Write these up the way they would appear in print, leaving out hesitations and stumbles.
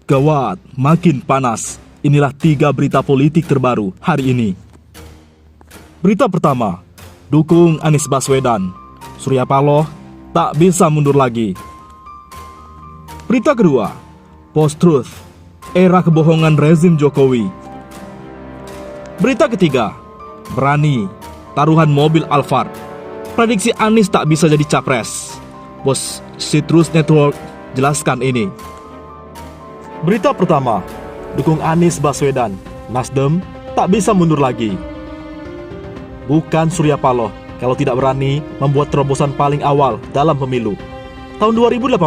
Gawat, makin panas. Inilah 3 berita politik terbaru hari ini. Berita pertama, dukung Anies Baswedan. Surya Paloh tak bisa mundur lagi. Berita kedua, post-truth, era kebohongan rezim Jokowi. Berita ketiga, berani, taruhan mobil Alphard. Prediksi Anies tak bisa jadi capres. Bos Citrus Network jelaskan ini. Berita pertama, dukung Anies Baswedan. Nasdem tak bisa mundur lagi. Bukan Surya Paloh kalau tidak berani membuat terobosan paling awal dalam pemilu. Tahun 2018,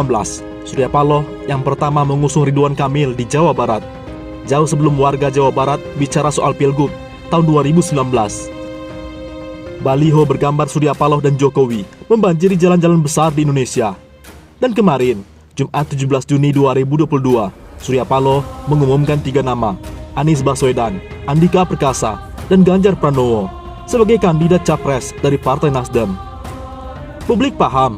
Surya Paloh yang pertama mengusung Ridwan Kamil di Jawa Barat. Jauh sebelum warga Jawa Barat bicara soal Pilgub tahun 2019. Baliho bergambar Surya Paloh dan Jokowi membanjiri jalan-jalan besar di Indonesia. Dan kemarin, Jumat 17 Juni 2022, Surya Paloh mengumumkan 3 nama, Anies Baswedan, Andika Perkasa, dan Ganjar Pranowo sebagai kandidat capres dari Partai Nasdem. Publik paham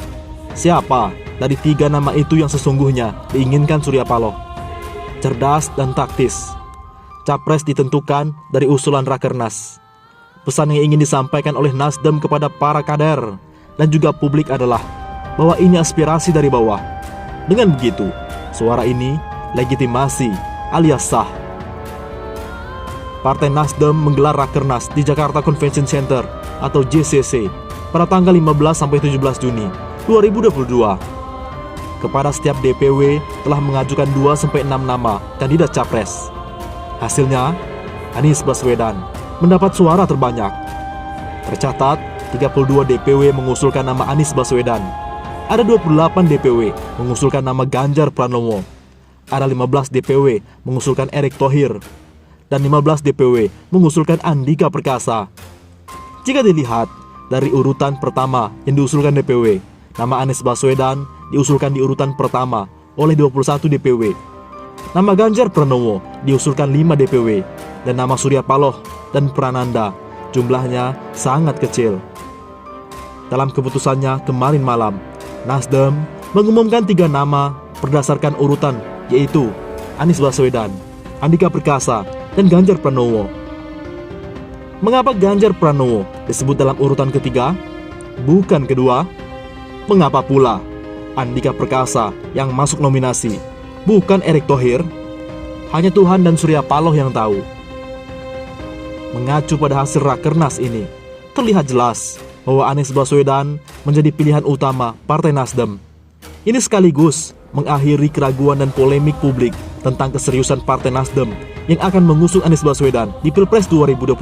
siapa dari 3 nama itu yang sesungguhnya diinginkan Surya Paloh. Cerdas dan taktis. Capres ditentukan dari usulan Rakernas. Pesan yang ingin disampaikan oleh Nasdem kepada para kader dan juga publik adalah bahwa ini aspirasi dari bawah. Dengan begitu, suara ini legitimasi alias sah. Partai Nasdem menggelar Rakernas di Jakarta Convention Center atau JCC pada tanggal 15-17 Juni 2022. Kepada setiap DPW telah mengajukan 2-6 nama kandidat capres. Hasilnya, Anies Baswedan mendapat suara terbanyak. Tercatat, 32 DPW mengusulkan nama Anies Baswedan. Ada 28 DPW mengusulkan nama Ganjar Pranowo. Ada 15 DPW mengusulkan Erick Thohir. Dan 15 DPW mengusulkan Andika Perkasa. Jika dilihat dari urutan pertama yang diusulkan DPW, nama Anies Baswedan diusulkan di urutan pertama oleh 21 DPW. Nama Ganjar Pranowo diusulkan 5 DPW. Dan nama Surya Paloh dan Prananda jumlahnya sangat kecil. Dalam keputusannya kemarin malam, Nasdem mengumumkan 3 nama berdasarkan urutan, yaitu Anies Baswedan, Andika Perkasa, dan Ganjar Pranowo. Mengapa Ganjar Pranowo disebut dalam urutan ketiga, bukan kedua? Mengapa pula Andika Perkasa yang masuk nominasi, bukan Erick Thohir? Hanya Tuhan dan Surya Paloh yang tahu. Mengacu pada hasil Rakernas ini, terlihat jelas bahwa Anies Baswedan menjadi pilihan utama Partai Nasdem. Ini sekaligus mengakhiri keraguan dan polemik publik tentang keseriusan Partai Nasdem yang akan mengusung Anies Baswedan di Pilpres 2022.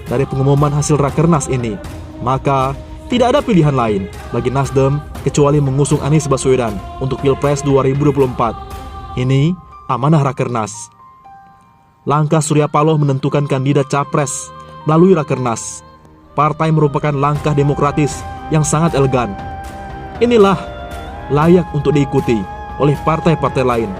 Dari pengumuman hasil Rakernas ini, maka tidak ada pilihan lain bagi Nasdem kecuali mengusung Anies Baswedan untuk Pilpres 2024. Ini amanah Rakernas. Langkah Surya Paloh menentukan kandidat capres melalui Rakernas. Partai merupakan langkah demokratis yang sangat elegan. Inilah layak untuk diikuti oleh partai-partai lain.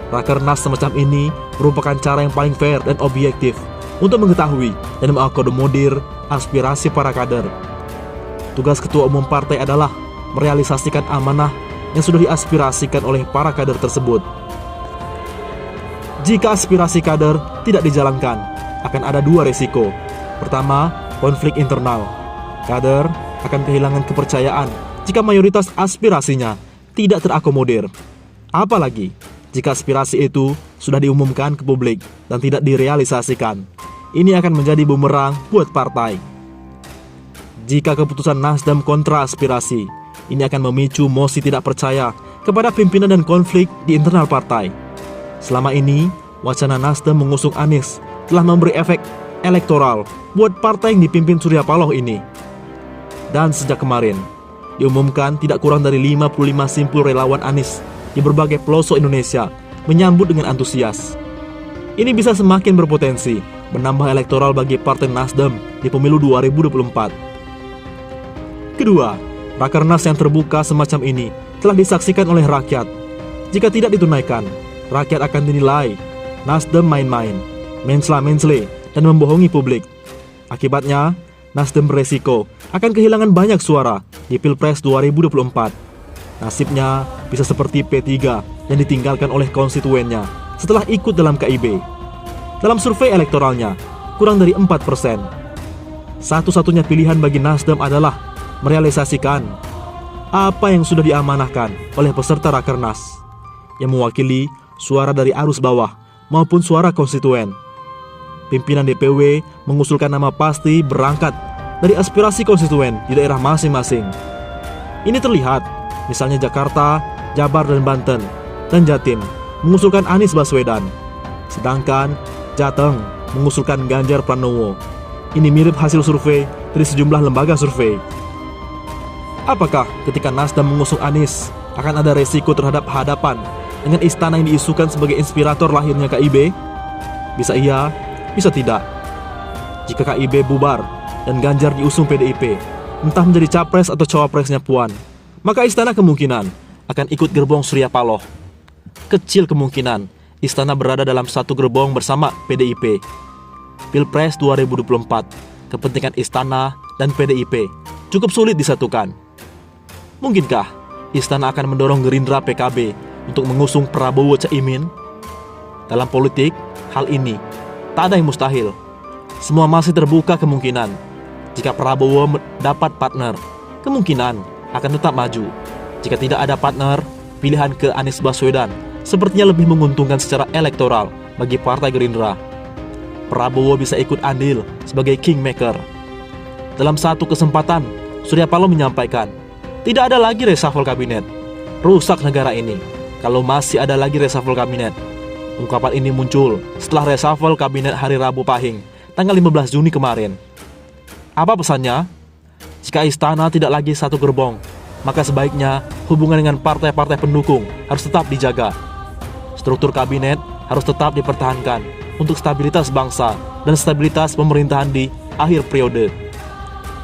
Rakernas semacam ini merupakan cara yang paling fair dan objektif untuk mengetahui dan mengakomodir aspirasi para kader. Tugas ketua umum partai adalah merealisasikan amanah yang sudah diaspirasikan oleh para kader tersebut. Jika aspirasi kader tidak dijalankan, akan ada 2 resiko. Pertama, konflik internal. Kader akan kehilangan kepercayaan jika mayoritas aspirasinya tidak terakomodir. Apalagi jika aspirasi itu sudah diumumkan ke publik dan tidak direalisasikan. Ini akan menjadi bumerang buat partai. Jika keputusan Nasdem kontra aspirasi, ini akan memicu mosi tidak percaya kepada pimpinan dan konflik di internal partai. Selama ini, wacana Nasdem mengusung Anies telah memberi efek elektoral buat partai yang dipimpin Surya Paloh ini. Dan sejak kemarin, diumumkan tidak kurang dari 55 simpul relawan Anies di berbagai pelosok Indonesia menyambut dengan antusias. Ini bisa semakin berpotensi menambah elektoral bagi Partai Nasdem di pemilu 2024. Kedua, Rakernas yang terbuka semacam ini telah disaksikan oleh rakyat. Jika tidak ditunaikan, rakyat akan dinilai Nasdem main-main, mensela-mensle, dan membohongi publik. Akibatnya, Nasdem beresiko akan kehilangan banyak suara di Pilpres 2024. Nasibnya bisa seperti P3 yang ditinggalkan oleh konstituennya setelah ikut dalam KIB. Dalam survei elektoralnya, kurang dari 4%. Satu-satunya pilihan bagi Nasdem adalah merealisasikan apa yang sudah diamanahkan oleh peserta Rakernas, yang mewakili suara dari arus bawah maupun suara konstituen. Pimpinan DPW mengusulkan nama pasti berangkat dari aspirasi konstituen di daerah masing-masing. Ini terlihat, misalnya Jakarta, Jabar dan Banten, dan Jatim mengusulkan Anies Baswedan, sedangkan Jateng mengusulkan Ganjar Pranowo. Ini mirip hasil survei dari sejumlah lembaga survei. Apakah ketika Nasdem mengusung Anies akan ada resiko terhadap hadapan dengan istana yang diisukan sebagai inspirator lahirnya KIB? Bisa iya, bisa tidak. Jika KIB bubar dan Ganjar diusung PDIP, entah menjadi capres atau cawapresnya Puan, maka istana kemungkinan akan ikut gerbong Surya Paloh. Kecil kemungkinan istana berada dalam satu gerbong bersama PDIP. Pilpres 2024, kepentingan istana dan PDIP cukup sulit disatukan. Mungkinkah istana akan mendorong Gerindra PKB untuk mengusung Prabowo Caimin? Dalam politik, hal ini tak ada yang mustahil. Semua masih terbuka kemungkinan. Jika Prabowo dapat partner, kemungkinan akan tetap maju. Jika tidak ada partner, pilihan ke Anies Baswedan sepertinya lebih menguntungkan secara elektoral bagi Partai Gerindra. Prabowo bisa ikut andil sebagai kingmaker. Dalam satu kesempatan, Surya Paloh menyampaikan, tidak ada lagi reshuffle kabinet. Rusak negara ini kalau masih ada lagi reshuffle kabinet. Ungkapan ini muncul setelah reshuffle kabinet hari Rabu Pahing, tanggal 15 Juni kemarin. Apa pesannya? Jika istana tidak lagi satu gerbong, maka sebaiknya hubungan dengan partai-partai pendukung harus tetap dijaga. Struktur kabinet harus tetap dipertahankan untuk stabilitas bangsa dan stabilitas pemerintahan di akhir periode.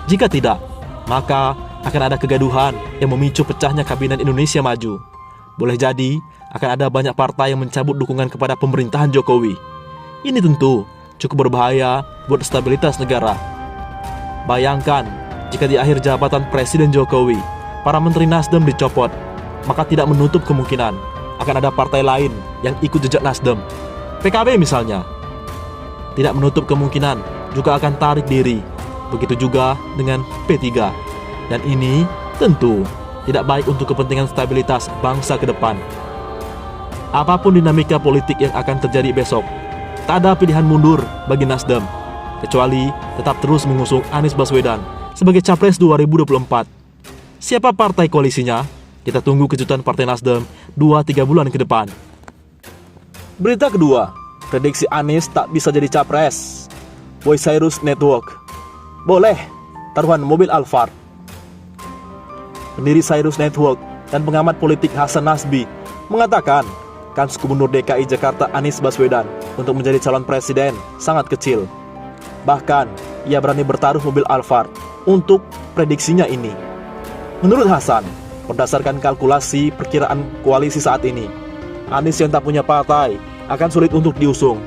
Jika tidak, maka akan ada kegaduhan yang memicu pecahnya kabinet Indonesia Maju. Boleh jadi akan ada banyak partai yang mencabut dukungan kepada pemerintahan Jokowi. Ini tentu cukup berbahaya buat stabilitas negara. Bayangkan jika di akhir jabatan Presiden Jokowi, para menteri Nasdem dicopot, maka tidak menutup kemungkinan akan ada partai lain yang ikut jejak Nasdem. PKB misalnya. Tidak menutup kemungkinan juga akan tarik diri. Begitu juga dengan P3. Dan ini tentu tidak baik untuk kepentingan stabilitas bangsa ke depan. Apapun dinamika politik yang akan terjadi besok, tak ada pilihan mundur bagi Nasdem, kecuali tetap terus mengusung Anies Baswedan sebagai Capres 2024. Siapa partai koalisinya? Kita tunggu kejutan Partai Nasdem 2-3 bulan ke depan. Berita kedua, prediksi Anies tak bisa jadi Capres. Boy Cyrus Network. Boleh, taruhan mobil Alphard. Pendiri Cyrus Network dan pengamat politik Hasan Nasbi mengatakan kans Gubernur DKI Jakarta Anies Baswedan untuk menjadi calon presiden sangat kecil. Bahkan, ia berani bertaruh mobil Alphard untuk prediksinya ini. Menurut Hasan, berdasarkan kalkulasi perkiraan koalisi saat ini, Anies yang tak punya partai akan sulit untuk diusung.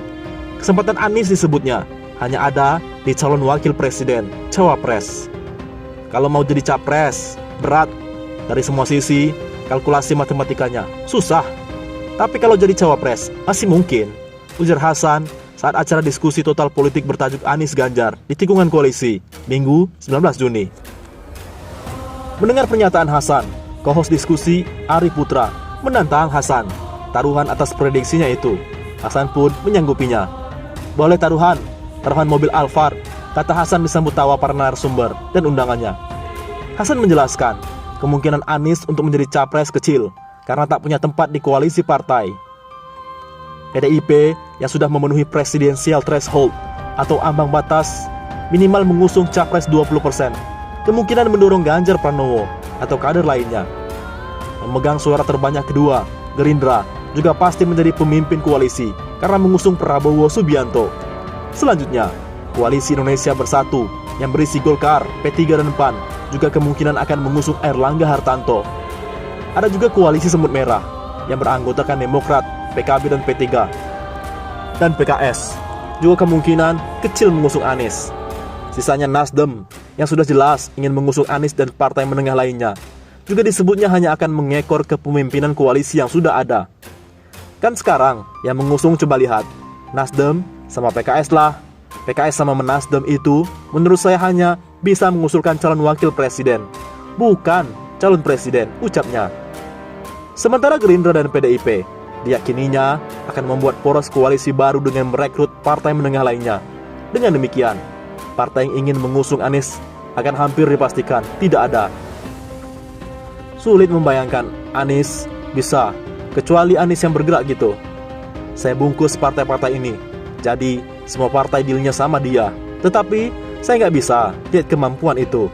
Kesempatan Anies disebutnya hanya ada di calon wakil presiden, cawapres. Kalau mau jadi capres, berat dari semua sisi, kalkulasi matematikanya susah. Tapi kalau jadi cawapres, masih mungkin, ujar Hasan saat acara diskusi total politik bertajuk Anies Ganjar di tikungan koalisi, Minggu 19 Juni. Mendengar pernyataan Hasan, co-host diskusi Ari Putra menantang Hasan taruhan atas prediksinya itu. Hasan pun menyanggupinya. Boleh taruhan mobil Alphard, kata Hasan disambut tawa para narasumber dan undangannya. Hasan menjelaskan, kemungkinan Anies untuk menjadi capres kecil karena tak punya tempat di koalisi partai. PDIP yang sudah memenuhi presidensial threshold atau ambang batas minimal mengusung capres 20%, kemungkinan mendorong Ganjar Pranowo atau kader lainnya. Memegang suara terbanyak kedua, Gerindra juga pasti menjadi pemimpin koalisi karena mengusung Prabowo Subianto. Selanjutnya, Koalisi Indonesia Bersatu yang berisi Golkar, P3 dan PAN juga kemungkinan akan mengusung Erlangga Hartanto. Ada juga Koalisi Semut Merah yang beranggotakan Demokrat, PKB dan P3. Dan PKS juga kemungkinan kecil mengusung Anies. Sisanya Nasdem yang sudah jelas ingin mengusung Anies dan partai menengah lainnya juga disebutnya hanya akan mengekor kepemimpinan koalisi yang sudah ada. Kan sekarang yang mengusung coba lihat, Nasdem sama PKS lah. PKS sama Nasdem itu menurut saya hanya bisa mengusulkan calon wakil presiden, bukan calon presiden, ucapnya. Sementara Gerindra dan PDIP diyakininya akan membuat poros koalisi baru dengan merekrut partai menengah lainnya. Dengan demikian, partai yang ingin mengusung Anies akan hampir dipastikan tidak ada. Sulit membayangkan Anies bisa, kecuali Anies yang bergerak gitu. Saya bungkus partai-partai ini, jadi semua partai dealnya sama dia. Tetapi saya nggak bisa lihat kemampuan itu.